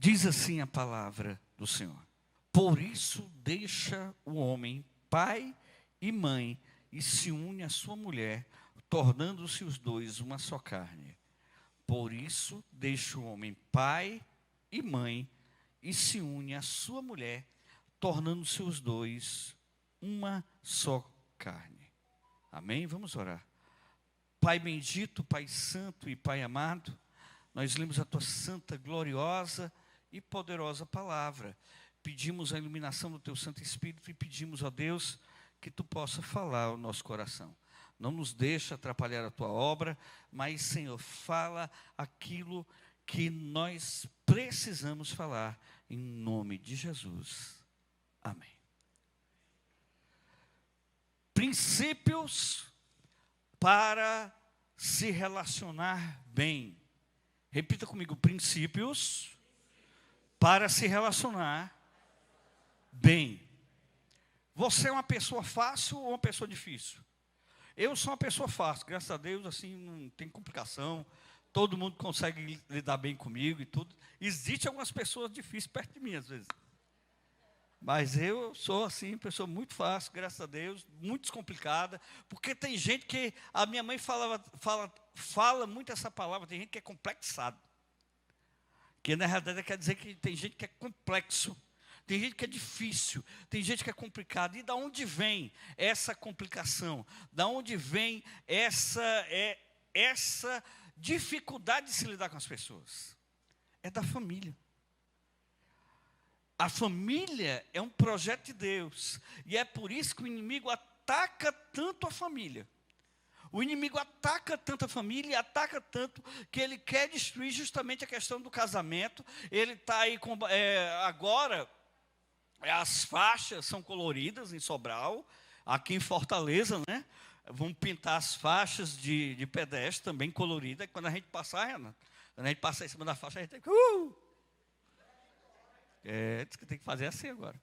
Diz assim a palavra do Senhor: por isso deixa o homem pai e mãe e se une à sua mulher, tornando-se os dois uma só carne. Por isso deixa o homem pai e mãe e se une à sua mulher, tornando-se os dois uma só carne. Amém? Vamos orar. Pai bendito, Pai santo e Pai amado, nós lemos a tua santa, gloriosa e poderosa palavra. Pedimos a iluminação do teu Santo Espírito e pedimos a Deus que tu possa falar ao nosso coração. Não nos deixa atrapalhar a tua obra, mas, Senhor, fala aquilo que nós precisamos falar, em nome de Jesus. Amém. Princípios para se relacionar bem. Repita comigo: princípios para se relacionar bem. Você é uma pessoa fácil ou uma pessoa difícil? Eu sou uma pessoa fácil, graças a Deus, assim, não tem complicação. Todo mundo consegue lidar bem comigo e tudo. Existem algumas pessoas difíceis perto de mim, às vezes. Mas eu sou, assim, pessoa muito fácil, graças a Deus, muito descomplicada. Porque tem gente que, a minha mãe fala muito essa palavra, tem gente que é complexado. Que na realidade quer dizer que tem gente que é complexo. Tem gente que é difícil, tem gente que é complicado. E da onde vem essa complicação? Da onde vem essa dificuldade de se lidar com as pessoas? É da família. A família é um projeto de Deus. E é por isso que o inimigo ataca tanto a família. O inimigo ataca tanto a família e ataca tanto que ele quer destruir justamente a questão do casamento. Ele está aí com, agora... As faixas são coloridas em Sobral, aqui em Fortaleza, né? Vamos pintar as faixas de pedestre também coloridas. Quando a gente passar, Renato, quando a gente passar em cima da faixa, a gente tem que... diz que tem que fazer assim agora.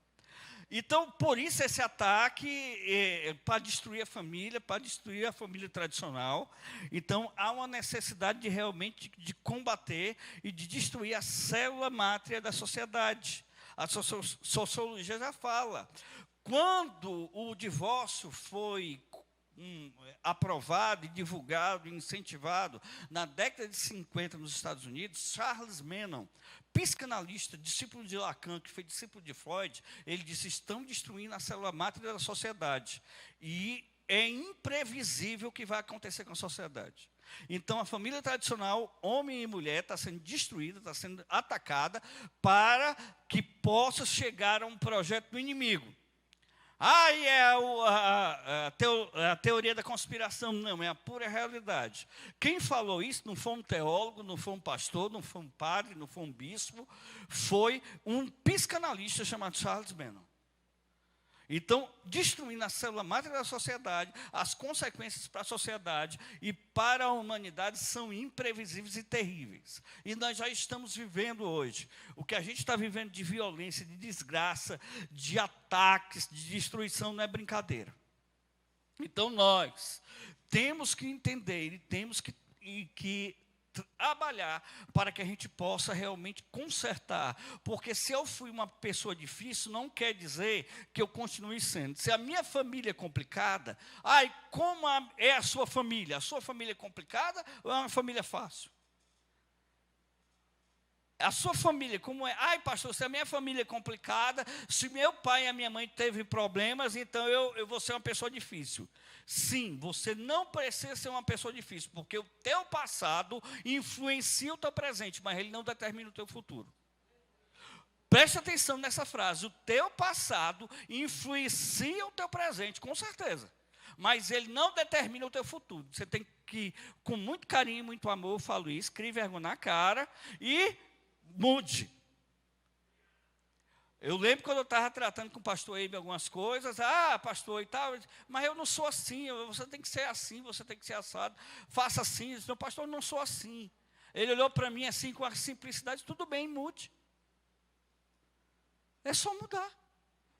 Então, por isso esse ataque para destruir a família, para destruir a família tradicional. Então, há uma necessidade de realmente de combater e de destruir a célula mátria da sociedade. A sociologia já fala. Quando o divórcio foi aprovado e divulgado e incentivado na década de 50 nos Estados Unidos, Charles Manson, psicanalista, discípulo de Lacan, que foi discípulo de Freud, ele disse: estão destruindo a célula mátria da sociedade. E é imprevisível o que vai acontecer com a sociedade. Então, a família tradicional, homem e mulher, está sendo destruída, está sendo atacada, para que possa chegar a um projeto do inimigo. E é a teoria da conspiração. Não, é a pura realidade. Quem falou isso não foi um teólogo, não foi um pastor, não foi um padre, não foi um bispo, foi um psicanalista chamado Charles Manson. Então, destruindo a célula mátria da sociedade, as consequências para a sociedade e para a humanidade são imprevisíveis e terríveis. E nós já estamos vivendo hoje. O que a gente está vivendo de violência, de desgraça, de ataques, de destruição, não é brincadeira. Então, nós temos que entender e temos que trabalhar para que a gente possa realmente consertar, porque se eu fui uma pessoa difícil, não quer dizer que eu continue sendo. Se a minha família é complicada, como é a sua família? A sua família é complicada ou é uma família fácil? A sua família, como é? Pastor, se a minha família é complicada, se meu pai e a minha mãe teve problemas, então eu vou ser uma pessoa difícil. Sim, você não precisa ser uma pessoa difícil, porque o teu passado influencia o teu presente, mas ele não determina o teu futuro. Preste atenção nessa frase: o teu passado influencia o teu presente, com certeza. Mas ele não determina o teu futuro. Você tem que, com muito carinho, muito amor, eu falo isso, crie vergonha na cara e mude. Eu lembro quando eu estava tratando com o pastor Eibe algumas coisas, pastor e tal, mas eu não sou assim, você tem que ser assim, você tem que ser assado, faça assim. Eu disse: não, pastor, eu não sou assim. Ele olhou para mim assim com a simplicidade: tudo bem, mude. É só mudar.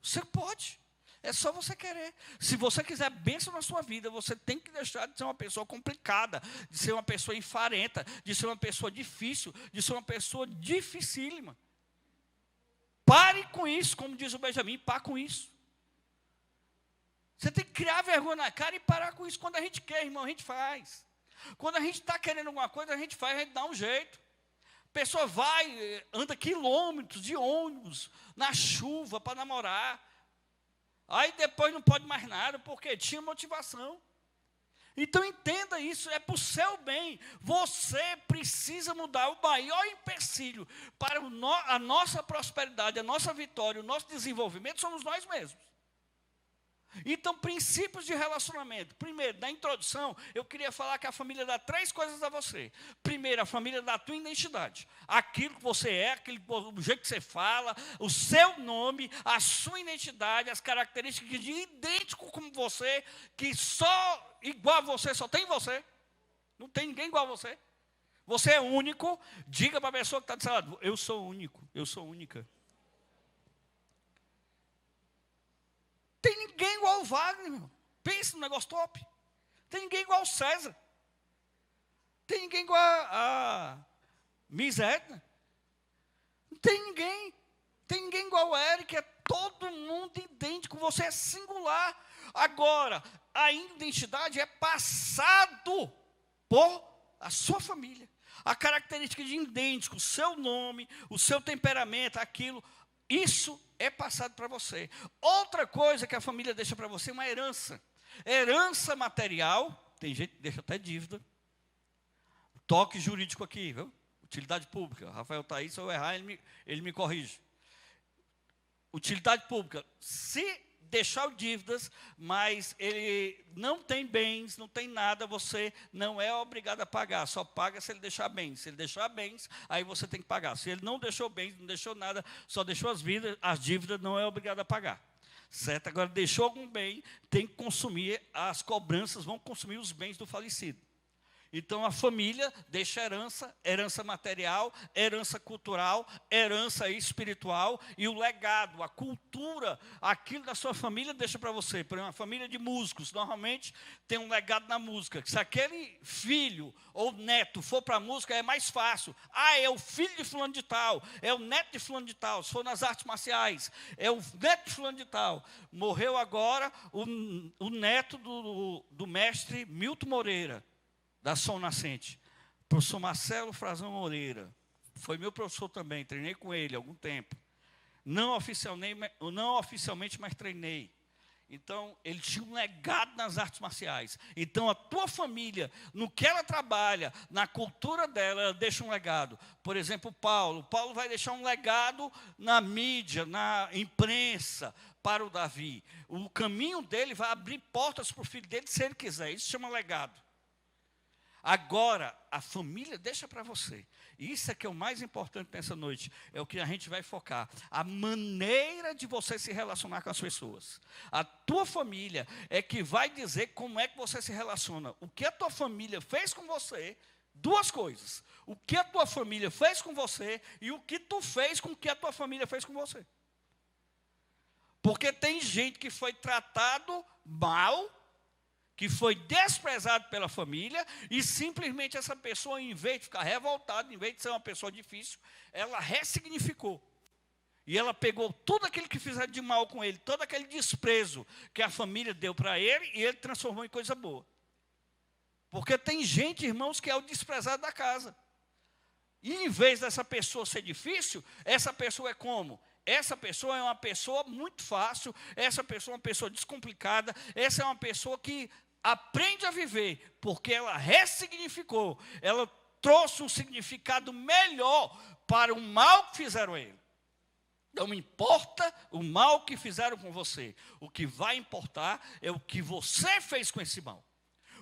Você pode. É só você querer. Se você quiser bênção na sua vida, você tem que deixar de ser uma pessoa complicada, de ser uma pessoa infarenta, de ser uma pessoa difícil, de ser uma pessoa dificílima. Pare com isso, como diz o Benjamin, pare com isso. Você tem que criar vergonha na cara e parar com isso. Quando a gente quer, irmão, a gente faz. Quando a gente está querendo alguma coisa, a gente faz, a gente dá um jeito. A pessoa vai, anda quilômetros de ônibus, na chuva, para namorar. Aí depois não pode mais nada, porque tinha motivação. Então entenda isso, é para o seu bem. Você precisa mudar. O maior empecilho para a nossa prosperidade, a nossa vitória, o nosso desenvolvimento, somos nós mesmos. Então, princípios de relacionamento. Primeiro, na introdução, eu queria falar que a família dá 3 coisas a você. Primeiro, a família dá a tua identidade. Aquilo que você é, o jeito que você fala, o seu nome, a sua identidade, as características de idêntico como você, que só igual a você, só tem você. Não tem ninguém igual a você. Você é único. Diga para a pessoa que está do seu lado, eu sou único, eu sou única. Tem ninguém igual ao Wagner, meu. Pensa no negócio top. Tem ninguém igual ao César. Tem ninguém igual a Miss Edna. Não tem ninguém. Tem ninguém igual ao Eric. É todo mundo idêntico. Você é singular. Agora, a identidade é passado por a sua família. A característica de idêntico, o seu nome, o seu temperamento, aquilo, isso é passado para você. Outra coisa que a família deixa para você é uma herança. Herança material, tem gente que deixa até dívida. Toque jurídico aqui, viu? Utilidade pública. Rafael está aí, se eu errar, ele me corrige. Utilidade pública. Se deixar dívidas, mas ele não tem bens, não tem nada, você não é obrigado a pagar, só paga se ele deixar bens. Se ele deixar bens, aí você tem que pagar. Se ele não deixou bens, não deixou nada, só deixou as dívidas, não é obrigado a pagar. Certo? Agora, deixou algum bem, tem que consumir, as cobranças vão consumir os bens do falecido. Então, a família deixa herança material, herança cultural, herança espiritual e o legado, a cultura, aquilo da sua família deixa para você. Por exemplo, uma família de músicos, normalmente tem um legado na música. Se aquele filho ou neto for para a música, é mais fácil. Ah, é o filho de fulano de tal, é o neto de fulano de tal. Se for nas artes marciais, é o neto de fulano de tal. Morreu agora o neto do mestre Milton Moreira, da Som Nascente, professor Marcelo Frazão Moreira, foi meu professor também, treinei com ele há algum tempo, não oficialmente, mas treinei. Então, ele tinha um legado nas artes marciais. Então, a tua família, no que ela trabalha, na cultura dela, ela deixa um legado. Por exemplo, Paulo vai deixar um legado na mídia, na imprensa, para o Davi. O caminho dele vai abrir portas para o filho dele, se ele quiser. Isso chama legado. Agora, a família deixa para você. Isso é que é o mais importante nessa noite. É o que a gente vai focar. A maneira de você se relacionar com as pessoas. A tua família é que vai dizer como é que você se relaciona. O que a tua família fez com você, 2 coisas. O que a tua família fez com você e o que tu fez com o que a tua família fez com você. Porque tem gente que foi tratado mal, que foi desprezado pela família, e simplesmente essa pessoa, em vez de ficar revoltada, em vez de ser uma pessoa difícil, ela ressignificou. E ela pegou tudo aquilo que fizeram de mal com ele, todo aquele desprezo que a família deu para ele, e ele transformou em coisa boa. Porque tem gente, irmãos, que é o desprezado da casa. E em vez dessa pessoa ser difícil, essa pessoa é como? Essa pessoa é uma pessoa muito fácil, essa pessoa é uma pessoa descomplicada, essa é uma pessoa que aprende a viver, porque ela ressignificou, ela trouxe um significado melhor para o mal que fizeram a ele. Não importa o mal que fizeram com você, o que vai importar é o que você fez com esse mal.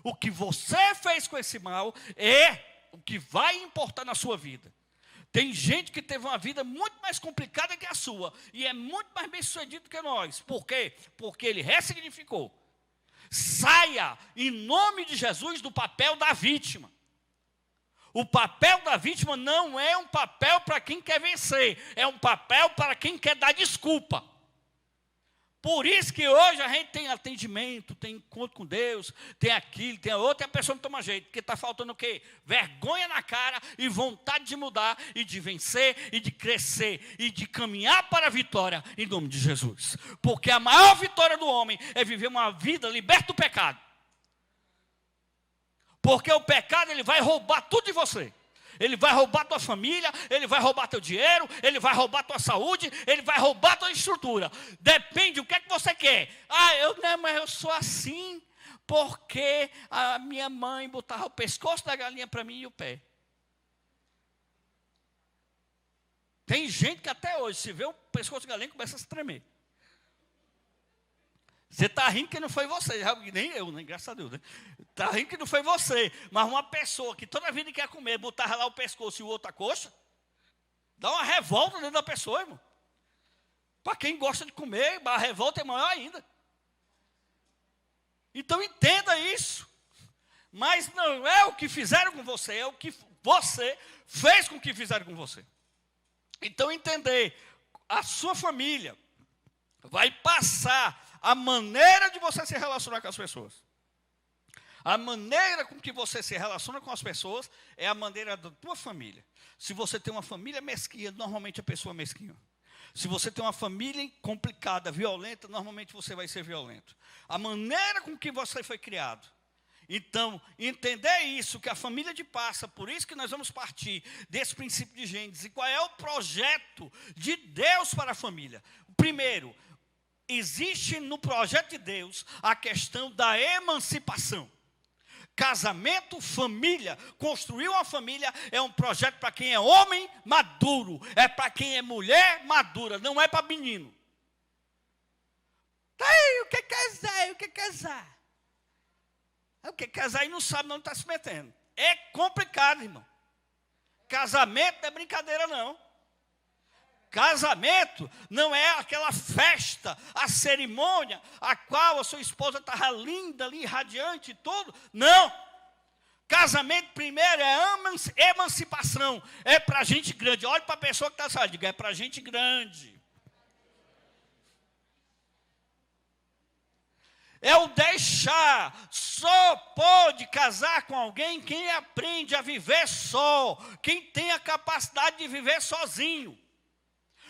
O que você fez com esse mal é o que vai importar na sua vida. Tem gente que teve uma vida muito mais complicada que a sua, e é muito mais bem sucedido que nós. Por quê? Porque ele ressignificou. Saia, em nome de Jesus, do papel da vítima. O papel da vítima não é um papel para quem quer vencer, é um papel para quem quer dar desculpa. Por isso que hoje a gente tem atendimento, tem encontro com Deus, tem aquilo, tem a outra, e a pessoa não toma jeito. Porque está faltando o quê? Vergonha na cara e vontade de mudar, e de vencer, e de crescer, e de caminhar para a vitória, em nome de Jesus. Porque a maior vitória do homem é viver uma vida liberta do pecado. Porque o pecado, ele vai roubar tudo de você. Ele vai roubar tua família, ele vai roubar teu dinheiro, ele vai roubar tua saúde, ele vai roubar tua estrutura. Depende, o que é que você quer? Mas eu sou assim, porque a minha mãe botava o pescoço da galinha para mim e o pé. Tem gente que até hoje, se vê o pescoço da galinha, começa a se tremer. Você está rindo que não foi você, nem eu, né? Graças a Deus. Está rindo que não foi você, mas uma pessoa que toda vida quer comer, botar lá o pescoço e o outro a coxa, dá uma revolta dentro da pessoa, irmão. Para quem gosta de comer, a revolta é maior ainda. Então entenda isso. Mas não é o que fizeram com você, é o que você fez com o que fizeram com você. Então entender, a sua família vai passar a maneira de você se relacionar com as pessoas. A maneira com que você se relaciona com as pessoas é a maneira da tua família. Se você tem uma família mesquinha, normalmente a pessoa é mesquinha. Se você tem uma família complicada, violenta, normalmente você vai ser violento. A maneira com que você foi criado. Então, entender isso, que a família te passa, por isso que nós vamos partir desse princípio de Gênesis. E qual é o projeto de Deus para a família? Primeiro, existe no projeto de Deus a questão da emancipação. Casamento, família, construir uma família é um projeto para quem é homem maduro, é para quem é mulher madura, não é para menino. Tá aí, o que é casar? O que é casar? O que é casar e não sabe, não está se metendo. É complicado, irmão. Casamento não é brincadeira, não. Casamento não é aquela festa, a cerimônia, a qual a sua esposa estava linda ali, radiante e tudo. Não. Casamento primeiro é emancipação. É para gente grande. Olha para a pessoa que está saindo, diga, é para gente grande. É o deixar. Só pode casar com alguém quem aprende a viver só, quem tem a capacidade de viver sozinho.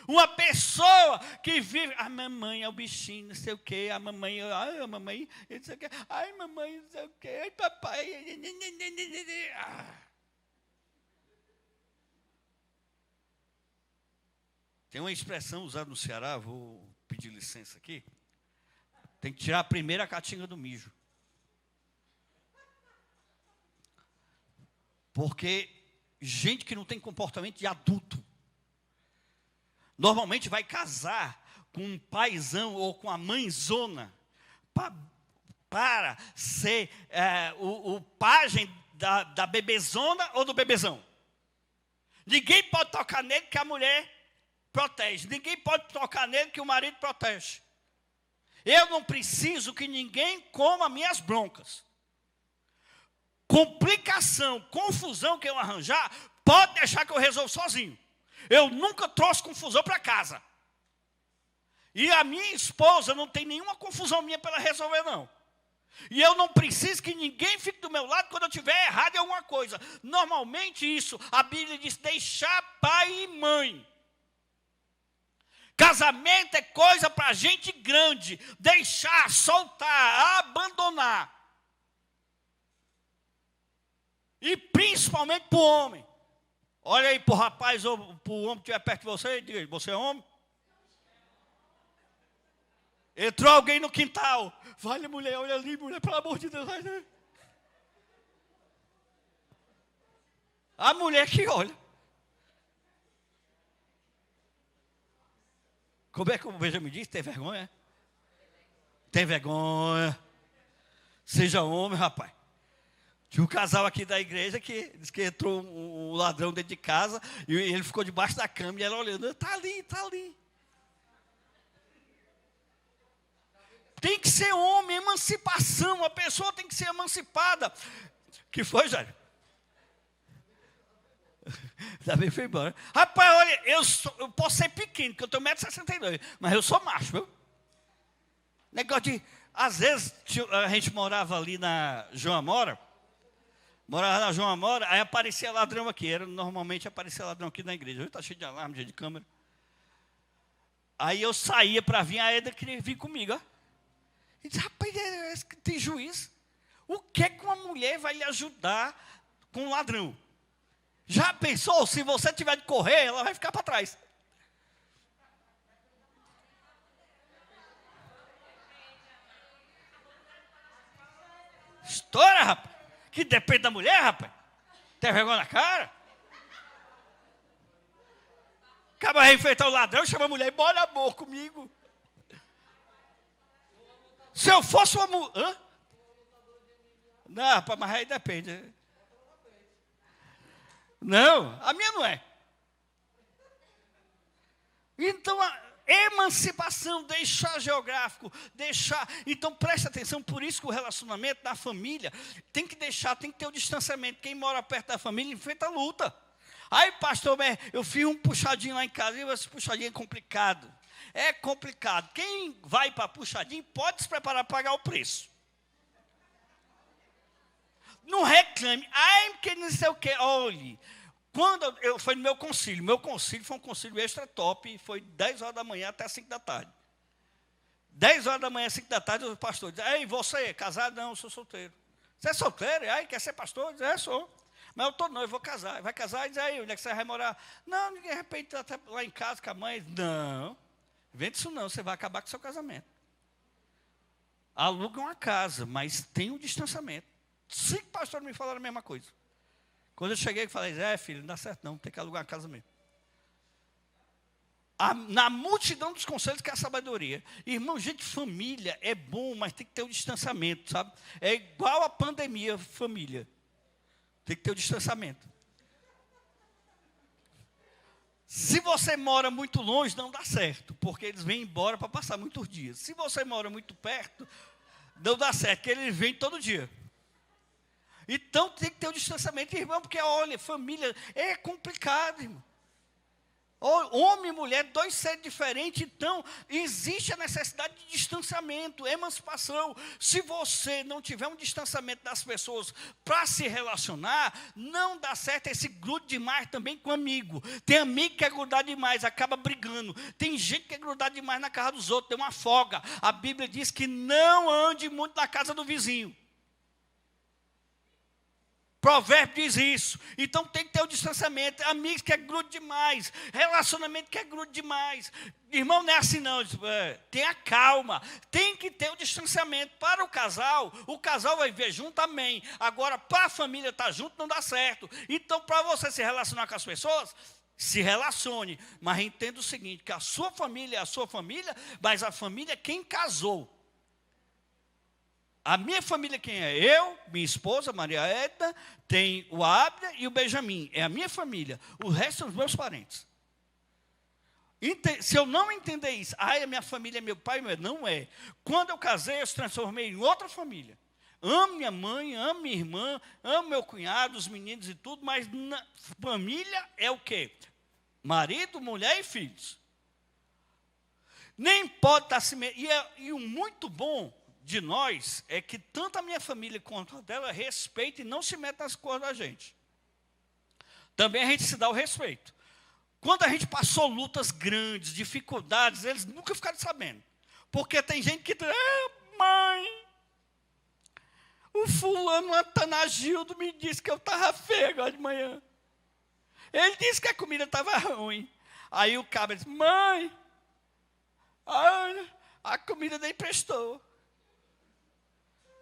Uma pessoa que vive, a mamãe é o bichinho, não sei o quê, a mamãe, não sei o quê, ai, mamãe, não sei o quê, ai, papai. Tem uma expressão usada no Ceará, vou pedir licença aqui. Tem que tirar a primeira catinga do mijo. Porque gente que não tem comportamento de adulto, normalmente vai casar com um paizão ou com a mãezona para ser o pajem da bebezona ou do bebezão. Ninguém pode tocar nele que a mulher protege. Ninguém pode tocar nele que o marido protege. Eu não preciso que ninguém coma minhas broncas. Complicação, confusão que eu arranjar, pode deixar que eu resolvo sozinho. Eu nunca trouxe confusão para casa. E a minha esposa não tem nenhuma confusão minha para ela resolver, não. E eu não preciso que ninguém fique do meu lado quando eu estiver errado em alguma coisa. Normalmente isso, a Bíblia diz, deixar pai e mãe. Casamento é coisa para gente grande. Deixar, soltar, abandonar. E principalmente para o homem. Olha aí para o rapaz ou para o homem que estiver perto de você e diga, você é homem? Entrou alguém no quintal. Vale, mulher, olha ali, mulher, pelo amor de Deus. A mulher que olha. Como é que o Benjamin disse? Tem vergonha? Tem vergonha. Seja homem, rapaz. Tinha um casal aqui da igreja que disse que entrou um ladrão dentro de casa e ele ficou debaixo da cama e ela olhando, está ali, está ali. Tem que ser homem, emancipação, a pessoa tem que ser emancipada. Que foi, Jair? Também foi embora. Rapaz, olha, eu posso ser pequeno, porque eu tenho 1,62 m, mas eu sou macho, viu? Negócio de, às vezes, a gente morava ali na João Amora, aí aparecia ladrão aqui, normalmente aparecia ladrão aqui na igreja. Hoje está cheio de alarme, cheio de câmera. Aí eu saía para vir, a Eda queria vir comigo, ó. E disse, rapaz, tem juiz. O que é que uma mulher vai lhe ajudar com um ladrão? Já pensou, se você tiver de correr, ela vai ficar para trás. Estoura, rapaz. Que depende da mulher, rapaz. Tem vergonha na cara? Acaba de enfrentar o ladrão, chama a mulher e bora amor comigo. Se eu fosse uma mulher... Não, rapaz, mas aí depende. Não, a minha não é. Então, a emancipação, deixar geográfico, deixar... Então, preste atenção, por isso que o relacionamento da família tem que ter o distanciamento. Quem mora perto da família enfrenta a luta. Aí, pastor, eu fiz um puxadinho lá em casa, e esse puxadinho é complicado. É complicado. Quem vai para puxadinho pode se preparar para pagar o preço. Não reclame. Ai, porque não sei o quê. Olhe, quando foi no meu concílio foi um concílio extra top, foi 10 horas da manhã até 5 da tarde. 10 horas da manhã, 5 da tarde, o pastor diz, ei, você é casado? Não, eu sou solteiro. Você é solteiro? Aí, quer ser pastor? Diz, sou. Mas eu estou noivo, vou casar. Vai casar e diz, aí, onde é que você vai morar? Não, de repente, até lá em casa com a mãe. Não, vende isso não, você vai acabar com o seu casamento. Aluga uma casa, mas tem um distanciamento. 5 pastores me falaram a mesma coisa. Quando eu cheguei, eu falei, filho, não dá certo não, tem que alugar uma casa mesmo. Na multidão dos conselhos que é a sabedoria. Irmão, gente, família é bom, mas tem que ter o distanciamento, sabe? É igual a pandemia, família. Tem que ter o distanciamento. Se você mora muito longe, não dá certo, porque eles vêm embora para passar muitos dias. Se você mora muito perto, não dá certo, porque eles vêm todo dia. Então tem que ter o distanciamento, irmão, porque olha, família é complicado, irmão. Homem e mulher, 2 seres diferentes, então existe a necessidade de distanciamento, emancipação. Se você não tiver um distanciamento das pessoas para se relacionar, não dá certo esse grudo demais também com amigo. Tem amigo que é grudado demais, acaba brigando. Tem gente que é grudado demais na casa dos outros, tem uma folga. A Bíblia diz que não ande muito na casa do vizinho. Provérbio diz isso. Então tem que ter o distanciamento. Amigos que é grudo demais. Relacionamento que é grudo demais. Irmão, não é assim não. Tenha calma. Tem que ter o distanciamento. Para o casal vai viver junto, amém. Agora, para a família estar junto, não dá certo. Então, para você se relacionar com as pessoas, se relacione. Mas entenda o seguinte, que a sua família é a sua família, mas a família é quem casou. A minha família, quem é? Eu, minha esposa, Maria Edna, tem o Abner e o Benjamin. É a minha família. O resto são os meus parentes. Se eu não entender isso, a minha família é meu pai, não é. Quando eu casei, eu se transformei em outra família. Amo minha mãe, amo minha irmã, amo meu cunhado, os meninos e tudo, mas família é o quê? Marido, mulher e filhos. Nem pode estar se... E o muito bom de nós é que tanto a minha família quanto a dela respeita e não se mete nas coisas da gente. Também a gente se dá o respeito. Quando a gente passou lutas grandes, dificuldades, eles nunca ficaram sabendo. Porque tem gente que diz, mãe, o fulano Atanagildo me disse que eu estava feio agora de manhã. Ele disse que a comida estava ruim. Aí o cabra disse, mãe, a comida nem prestou.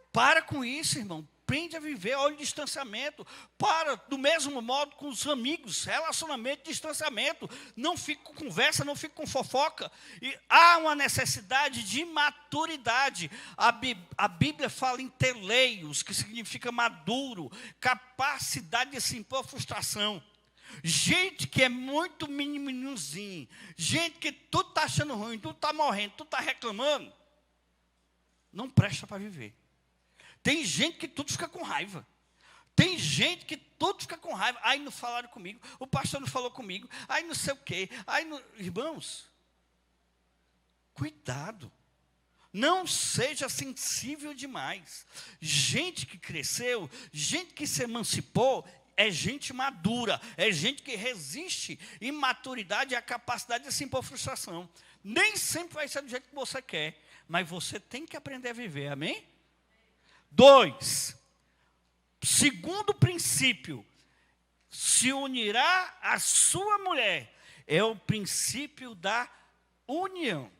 Para com isso, irmão. Aprende a viver, olha o distanciamento. Para, do mesmo modo, com os amigos, relacionamento, distanciamento. Não fique com conversa, não fique com fofoca. E há uma necessidade de maturidade. A Bíblia fala em teleios, que significa maduro, capacidade de se impor frustração. Gente que é muito meninozinho, gente que tudo está achando ruim, tudo está morrendo, tudo está reclamando, não presta para viver. Tem gente que tudo fica com raiva. Tem gente que tudo fica com raiva. Aí não falaram comigo, o pastor não falou comigo, aí não sei o quê. Irmãos, cuidado. Não seja sensível demais. Gente que cresceu, gente que se emancipou, é gente madura, é gente que resiste. Imaturidade é a capacidade de se impor frustração. Nem sempre vai ser do jeito que você quer, mas você tem que aprender a viver, amém? 2, segundo princípio, se unirá a sua mulher, é o princípio da união.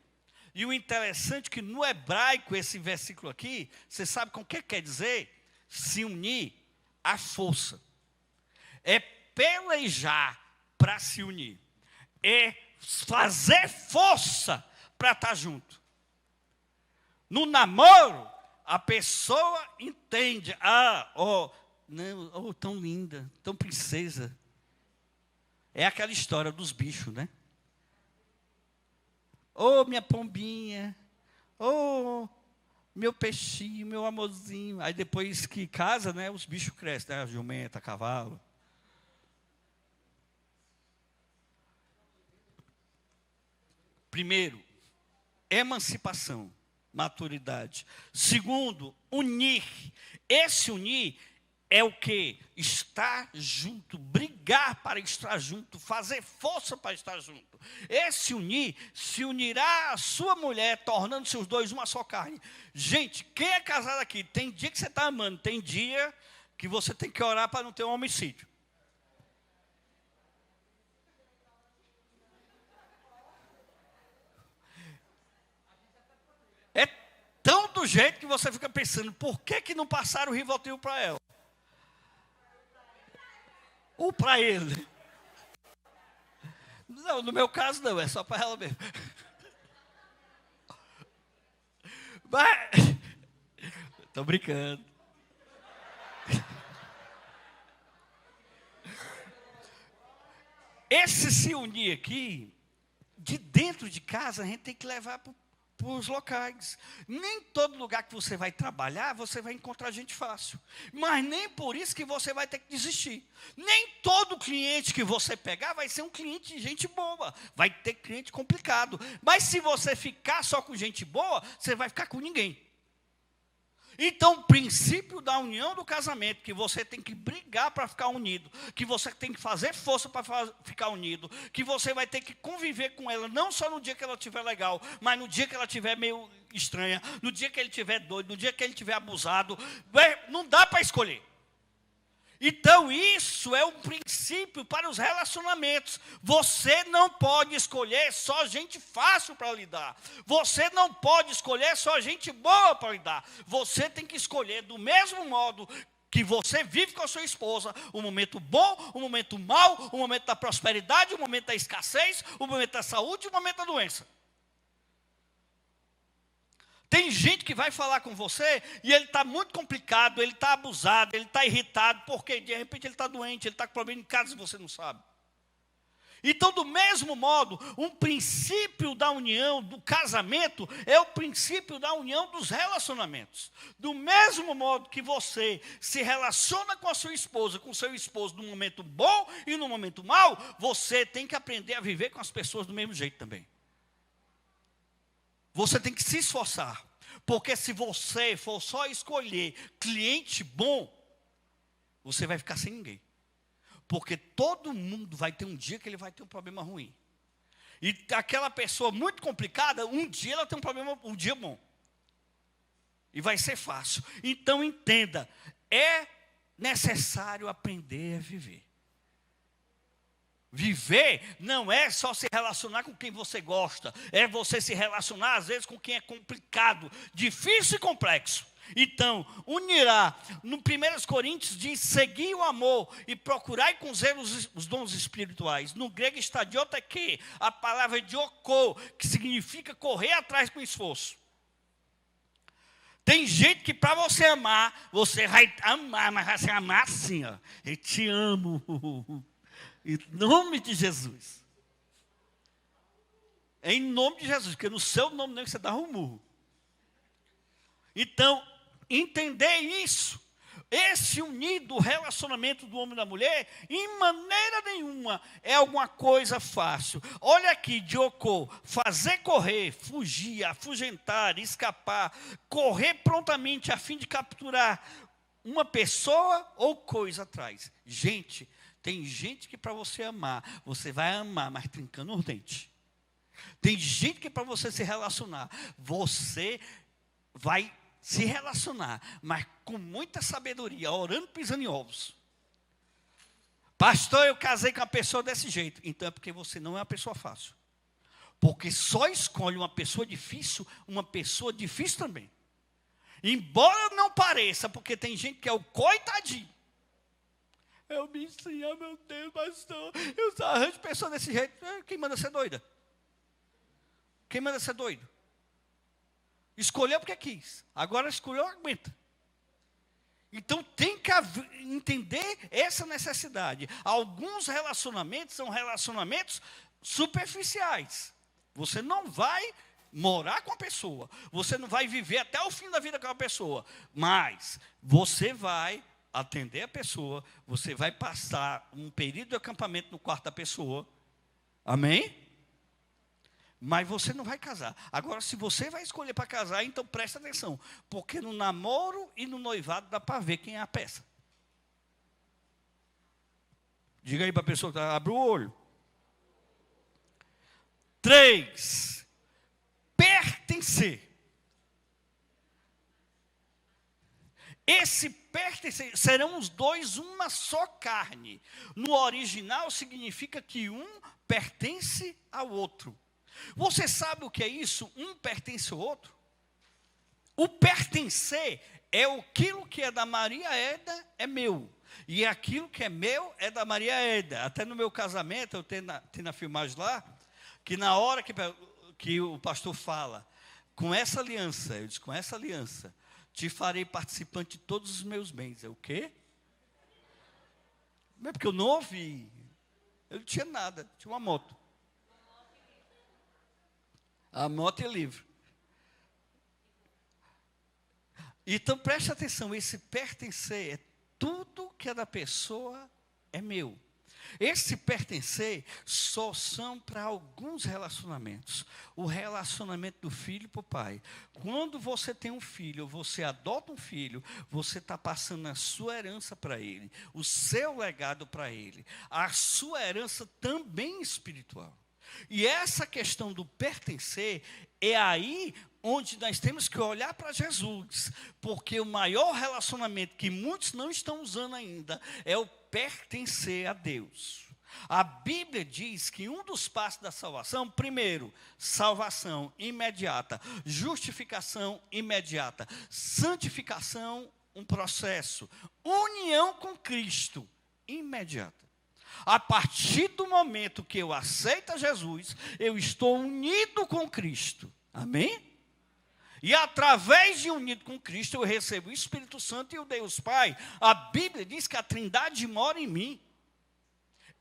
E o interessante é que no hebraico, esse versículo aqui, você sabe com o que quer dizer? Se unir à força. É pelejar para se unir. É fazer força para estar junto. No namoro, a pessoa entende. Não, tão linda, tão princesa. É aquela história dos bichos, né? Minha pombinha. Meu peixinho, meu amorzinho. Aí depois que casa, né, os bichos crescem, né? A jumenta, cavalo. Primeiro, emancipação, maturidade. Segundo, unir. Esse unir é o que? Estar junto, brigar para estar junto, fazer força para estar junto. Esse unir, se unirá a sua mulher, tornando-se os dois uma só carne. Gente, quem é casado aqui, tem dia que você está amando, tem dia que você tem que orar para não ter um homicídio. É tão do jeito que você fica pensando, por que não passaram o Rivotril para ela? Ou para ele? Não, no meu caso não, é só para ela mesmo. Mas, estou brincando. Esse se unir aqui, de dentro de casa, a gente tem que levar para os locais. Nem todo lugar que você vai trabalhar, você vai encontrar gente fácil. Mas nem por isso que você vai ter que desistir. Nem todo cliente que você pegar vai ser um cliente de gente boa. Vai ter cliente complicado. Mas se você ficar só com gente boa, você vai ficar com ninguém. Então, o princípio da união do casamento, que você tem que brigar para ficar unido, que você tem que fazer força para ficar unido, que você vai ter que conviver com ela, não só no dia que ela estiver legal, mas no dia que ela estiver meio estranha, no dia que ele estiver doido, no dia que ele estiver abusado, não dá para escolher. Então, isso é um princípio para os relacionamentos. Você não pode escolher só gente fácil para lidar. Você não pode escolher só gente boa para lidar. Você tem que escolher do mesmo modo que você vive com a sua esposa, o momento bom, o momento mau, o momento da prosperidade, o momento da escassez, o momento da saúde e o momento da doença. Tem gente que vai falar com você e ele está muito complicado, ele está abusado, ele está irritado, porque de repente ele está doente, ele está com problema em casa e você não sabe. Então, do mesmo modo, um princípio da união, do casamento, é o princípio da união dos relacionamentos. Do mesmo modo que você se relaciona com a sua esposa, com o seu esposo, no momento bom e no momento mau, você tem que aprender a viver com as pessoas do mesmo jeito também. Você tem que se esforçar, porque se você for só escolher cliente bom, você vai ficar sem ninguém. Porque todo mundo vai ter um dia que ele vai ter um problema ruim. E aquela pessoa muito complicada, um dia ela tem um problema, um dia bom. E vai ser fácil. Então entenda, é necessário aprender a viver. Viver não é só se relacionar com quem você gosta, é você se relacionar às vezes com quem é complicado, difícil e complexo. Então, unirá, no 1 Coríntios diz, seguir o amor e procurai com zelo os dons espirituais. No grego está dioteke, a palavra dioko, que significa correr atrás com esforço. Tem gente que para você amar, você vai amar, mas vai se amar assim, ó. Eu te amo. Em nome de Jesus. Em nome de Jesus, porque no seu nome nem você dá um murro. Então, entender isso. Esse unido relacionamento do homem e da mulher, em maneira nenhuma, é alguma coisa fácil. Olha aqui, Diocô, fazer correr, fugir, afugentar, escapar, correr prontamente a fim de capturar uma pessoa ou coisa atrás. Gente, tem gente que para você amar, você vai amar, mas trincando os dentes. Tem gente que para você se relacionar, você vai se relacionar, mas com muita sabedoria, orando, pisando em ovos. Pastor, eu casei com uma pessoa desse jeito. Então é porque você não é uma pessoa fácil. Porque só escolhe uma pessoa difícil também. Embora não pareça, porque tem gente que é o coitadinho. Eu me ensino, meu Deus, pastor, eu arranjo pessoa desse jeito. Quem manda ser doida? Quem manda ser doido? Escolheu porque quis. Agora escolheu, aguenta. Então tem que entender essa necessidade. Alguns relacionamentos são relacionamentos superficiais. Você não vai morar com a pessoa. Você não vai viver até o fim da vida com a pessoa. Mas você vai atender a pessoa. Você vai passar um período de acampamento no quarto da pessoa. Amém? Mas você não vai casar. Agora, se você vai escolher para casar, então presta atenção. Porque no namoro e no noivado dá para ver quem é a peça. Diga aí para a pessoa que abre o olho. 3. Pertencer. Esse pertencer, serão os dois uma só carne. No original significa que um pertence ao outro. Você sabe o que é isso? Um pertence ao outro? O pertencer é aquilo que é da Maria Eda, é meu. E aquilo que é meu é da Maria Eda. Até no meu casamento, eu tenho na filmagem lá, que na hora que o pastor fala, com essa aliança, eu disse, com essa aliança, te farei participante de todos os meus bens. É o quê? Não é porque eu não ouvi. Eu não tinha nada, tinha uma moto. A moto é livre. Então preste atenção, esse pertencer é tudo que é da pessoa é meu. Esse pertencer só são para alguns relacionamentos. O relacionamento do filho para o pai. Quando você tem um filho, ou você adota um filho, você está passando a sua herança para ele, o seu legado para ele, a sua herança também espiritual. E essa questão do pertencer é aí onde nós temos que olhar para Jesus, porque o maior relacionamento que muitos não estão usando ainda é o pertencer a Deus. A Bíblia diz que um dos passos da salvação, primeiro, salvação imediata, justificação imediata, santificação, um processo, união com Cristo imediata. A partir do momento que eu aceito a Jesus, eu estou unido com Cristo. Amém? E através de unido com Cristo, eu recebo o Espírito Santo e o Deus Pai. A Bíblia diz que a Trindade mora em mim.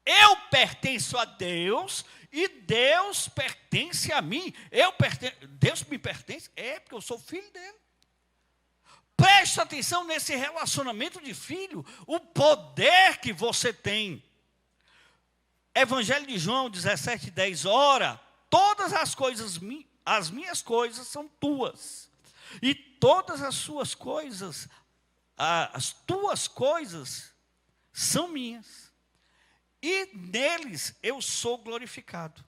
Eu pertenço a Deus e Deus pertence a mim. Deus me pertence? É, porque eu sou filho dele. Preste atenção nesse relacionamento de filho, o poder que você tem. Evangelho de João 17:10, ora, todas as coisas, as minhas coisas são tuas, e todas as suas coisas, as tuas coisas são minhas, e neles eu sou glorificado.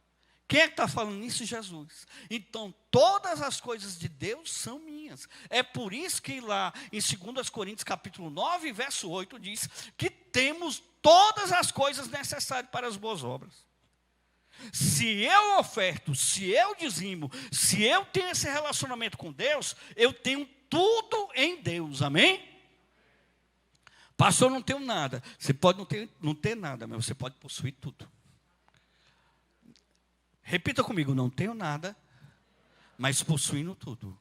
Quem é que está falando isso? Jesus. Então, todas as coisas de Deus são minhas. É por isso que lá em 2 Coríntios capítulo 9, verso 8, diz que temos todas as coisas necessárias para as boas obras. Se eu oferto, se eu dizimo, se eu tenho esse relacionamento com Deus, eu tenho tudo em Deus, amém? Pastor, eu não tenho nada. Você pode não ter nada, mas você pode possuir tudo. Repita comigo, não tenho nada, mas possuindo tudo.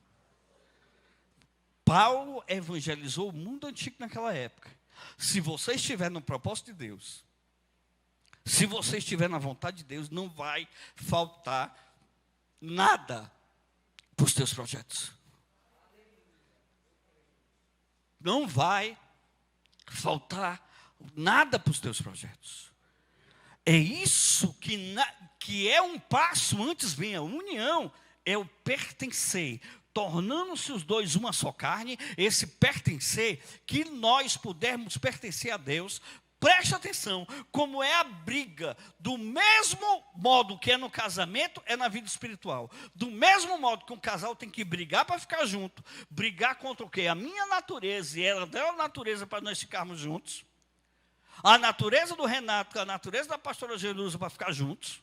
Paulo evangelizou o mundo antigo naquela época. Se você estiver no propósito de Deus, se você estiver na vontade de Deus, não vai faltar nada para os teus projetos. Não vai faltar nada para os teus projetos. É isso que é um passo antes vem a união, é o pertencer, tornando-se os dois uma só carne, esse pertencer, que nós pudermos pertencer a Deus. Preste atenção, como é a briga, do mesmo modo que é no casamento, é na vida espiritual. Do mesmo modo que um casal tem que brigar para ficar junto, brigar contra o quê? A minha natureza e ela dela natureza para nós ficarmos juntos. A natureza do Renato, a natureza da pastora Jerusa para ficar juntos.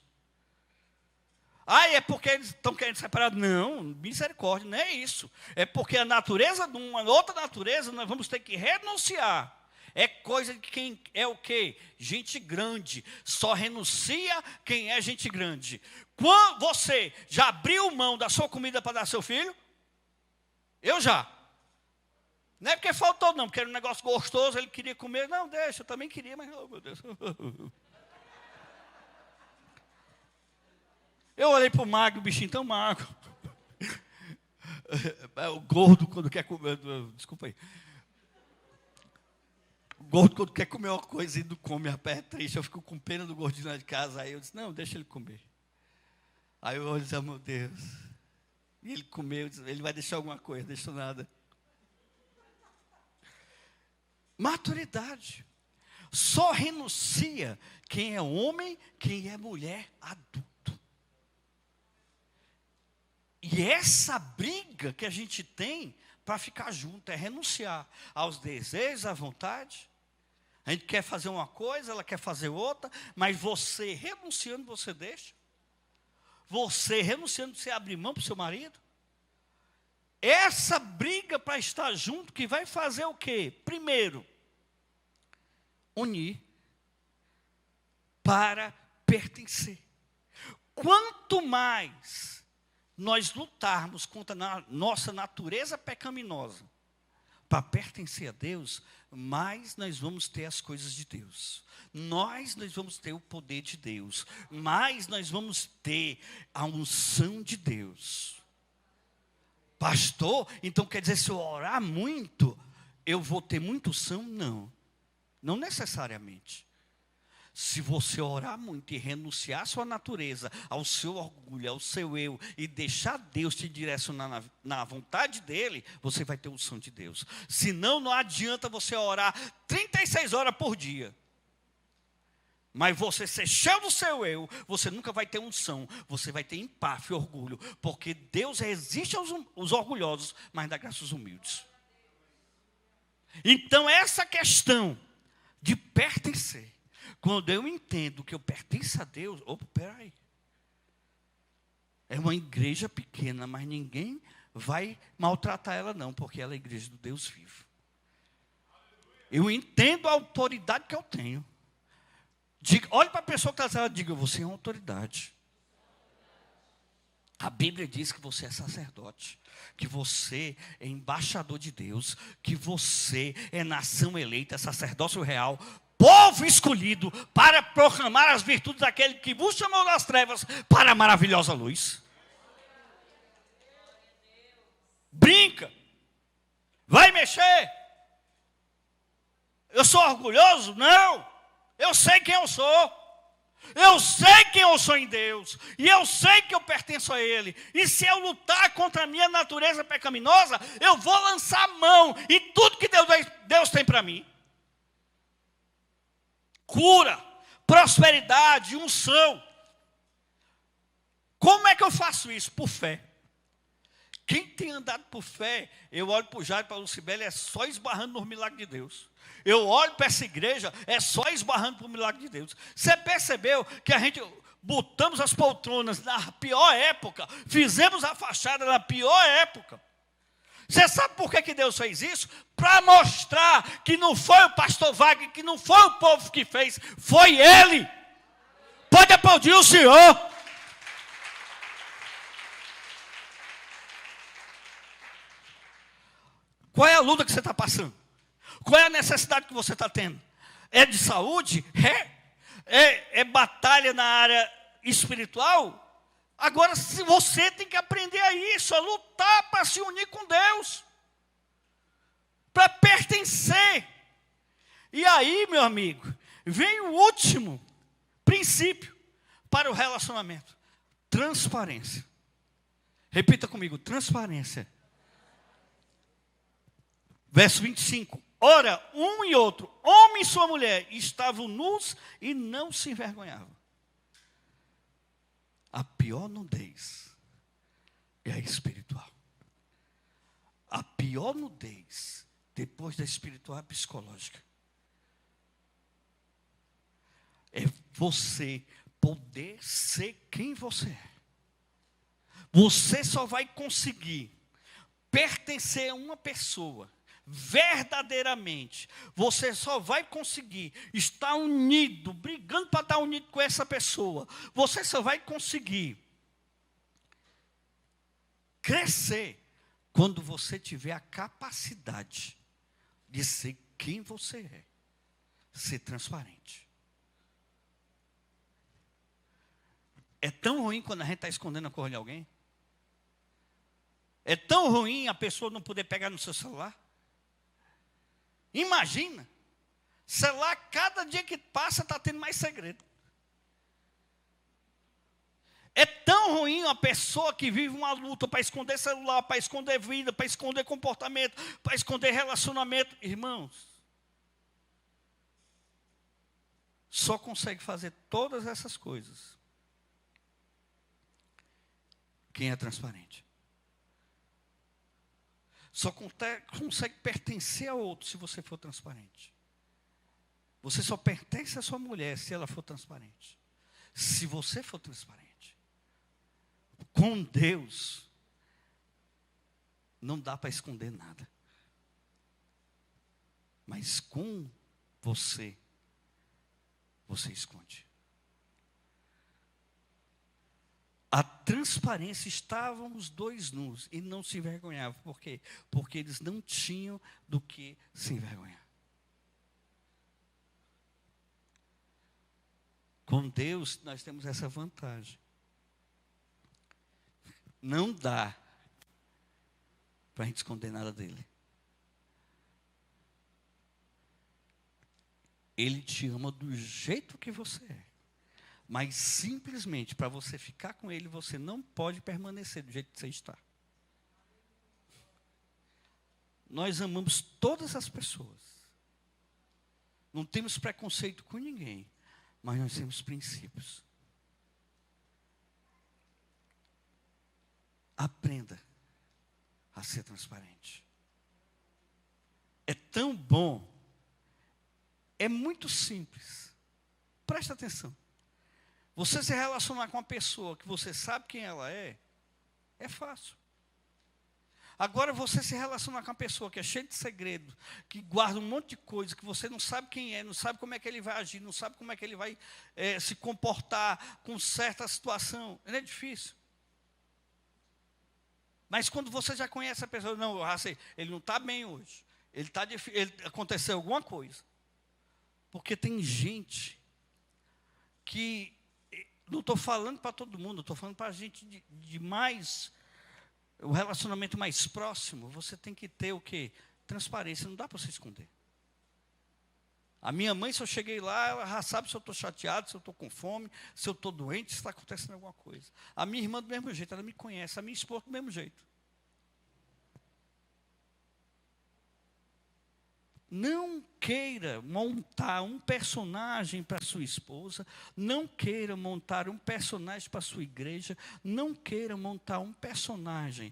É porque eles estão querendo separar. Não, misericórdia, não é isso. É porque a natureza de uma outra natureza, nós vamos ter que renunciar. É coisa de quem é o quê? Gente grande. Só renuncia quem é gente grande. Quando você já abriu mão da sua comida para dar ao seu filho? Eu já. Não é porque faltou não, porque era um negócio gostoso, ele queria comer. Não, deixa, eu também queria, mas, oh meu Deus. Eu olhei para o magro, o bichinho tão magro. O gordo quando quer comer, desculpa aí. O gordo quando quer comer uma coisa e não come, rapaz, é triste. Eu fico com pena do gordinho lá de casa. Aí eu disse, não, deixa ele comer. Aí eu olho e disse, meu Deus. E ele comeu, ele vai deixar alguma coisa, deixou nada. Maturidade. Só renuncia quem é homem, quem é mulher adulto. E essa briga que a gente tem para ficar junto é renunciar aos desejos, à vontade. A gente quer fazer uma coisa, ela quer fazer outra, mas você renunciando, você deixa. Você renunciando, você abre mão para o seu marido. Essa briga para estar junto que vai fazer o quê? Primeiro, unir para pertencer. Quanto mais nós lutarmos contra a nossa natureza pecaminosa para pertencer a Deus, mais nós vamos ter as coisas de Deus. Nós vamos ter o poder de Deus. Mais nós vamos ter a unção de Deus. Pastor, então quer dizer, se eu orar muito, eu vou ter muita unção? Não. Não necessariamente. Se você orar muito e renunciar à sua natureza, ao seu orgulho, ao seu eu, e deixar Deus te direcionar na vontade dEle, você vai ter unção de Deus. Senão, não adianta você orar 36 horas por dia. Mas você ser cheio do seu eu, você nunca vai ter unção. Você vai ter empáfia e orgulho. Porque Deus resiste aos orgulhosos, mas dá graça aos humildes. Então, essa questão de pertencer. Quando eu entendo que eu pertenço a Deus, peraí. É uma igreja pequena, mas ninguém vai maltratar ela não, porque ela é a igreja do Deus vivo. Eu entendo a autoridade que eu tenho. Olhe para a pessoa que está dizendo, diga, você é uma autoridade. A Bíblia diz que você é sacerdote, que você é embaixador de Deus, que você é nação eleita, sacerdócio real, povo escolhido para proclamar as virtudes daquele que vos chamou das trevas para a maravilhosa luz. Brinca. Vai mexer. Eu sou orgulhoso? Não. Eu sei quem eu sou. Eu sei quem eu sou em Deus. E eu sei que eu pertenço a Ele. E se eu lutar contra a minha natureza pecaminosa, eu vou lançar a mão em tudo que Deus tem para mim. Cura, prosperidade, unção. Como é que eu faço isso? Por fé. Quem tem andado por fé, eu olho para o Jair e para a Lucibele, é só esbarrando nos milagres de Deus. Eu olho para essa igreja, é só esbarrando para o milagre de Deus. Você percebeu que a gente botamos as poltronas na pior época, fizemos a fachada na pior época. Você sabe por que Deus fez isso? Para mostrar que não foi o pastor Wagner, que não foi o povo que fez, foi Ele. Pode aplaudir o Senhor. Qual é a luta que você está passando? Qual é a necessidade que você está tendo? É de saúde? É batalha na área espiritual? Agora, se você tem que aprender a isso, a lutar para se unir com Deus, para pertencer. E aí, meu amigo, vem o último princípio para o relacionamento: transparência. Repita comigo: transparência. Verso 25. Ora, um e outro, homem e sua mulher, estavam nus e não se envergonhavam. A pior nudez é a espiritual. A pior nudez, depois da espiritual, é a psicológica. É você poder ser quem você é. Você só vai conseguir pertencer a uma pessoa verdadeiramente. Você só vai conseguir estar unido, brigando para estar unido com essa pessoa. Você só vai conseguir crescer quando você tiver a capacidade de ser quem você é. Ser transparente. É tão ruim quando a gente está escondendo a cor de alguém. É tão ruim a pessoa não poder pegar no seu celular. Imagina, celular, cada dia que passa está tendo mais segredo. É tão ruim a pessoa que vive uma luta para esconder celular, para esconder vida, para esconder comportamento, para esconder relacionamento. Irmãos, só consegue fazer todas essas coisas quem é transparente. Só consegue pertencer a outro se você for transparente. Você só pertence à sua mulher se ela for transparente. Se você for transparente. Com Deus, não dá para esconder nada. Mas com você, você esconde. A transparência, estavam os dois nus e não se envergonhavam. Por quê? Porque eles não tinham do que se envergonhar. Com Deus, nós temos essa vantagem. Não dá para a gente esconder nada dele. Ele te ama do jeito que você é. Mas simplesmente para você ficar com ele, você não pode permanecer do jeito que você está. Nós amamos todas as pessoas. Não temos preconceito com ninguém, mas nós temos princípios. Aprenda a ser transparente. É tão bom, é muito simples. Presta atenção. Você se relacionar com uma pessoa que você sabe quem ela é fácil. Agora, você se relacionar com uma pessoa que é cheia de segredo, que guarda um monte de coisa, que você não sabe quem é, não sabe como é que ele vai agir, não sabe como é que ele vai se comportar com certa situação, é difícil. Mas quando você já conhece a pessoa, não, eu já sei, ele não está bem hoje, aconteceu alguma coisa. Porque tem gente que, não estou falando para todo mundo, estou falando para a gente de mais, o relacionamento mais próximo, você tem que ter o quê? Transparência, não dá para você esconder. A minha mãe, se eu cheguei lá, ela já sabe se eu estou chateado, se eu estou com fome, se eu estou doente, se está acontecendo alguma coisa. A minha irmã do mesmo jeito, ela me conhece, a minha esposa do mesmo jeito. Não queira montar um personagem para sua esposa, não queira montar um personagem para sua igreja, não queira montar um personagem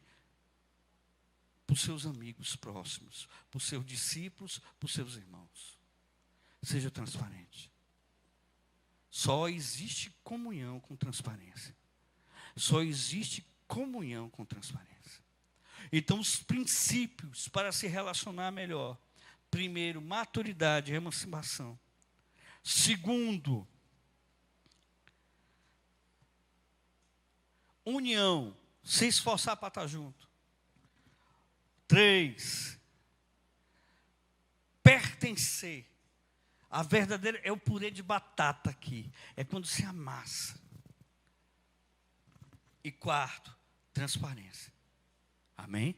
para os seus amigos próximos, para os seus discípulos, para os seus irmãos. Seja transparente. Só existe comunhão com transparência. Só existe comunhão com transparência. Então, os princípios para se relacionar melhor. Primeiro, maturidade e emancipação. Segundo, união, se esforçar para estar junto. 3, pertencer. A verdadeira é o purê de batata aqui. É quando se amassa. E 4, transparência. Amém?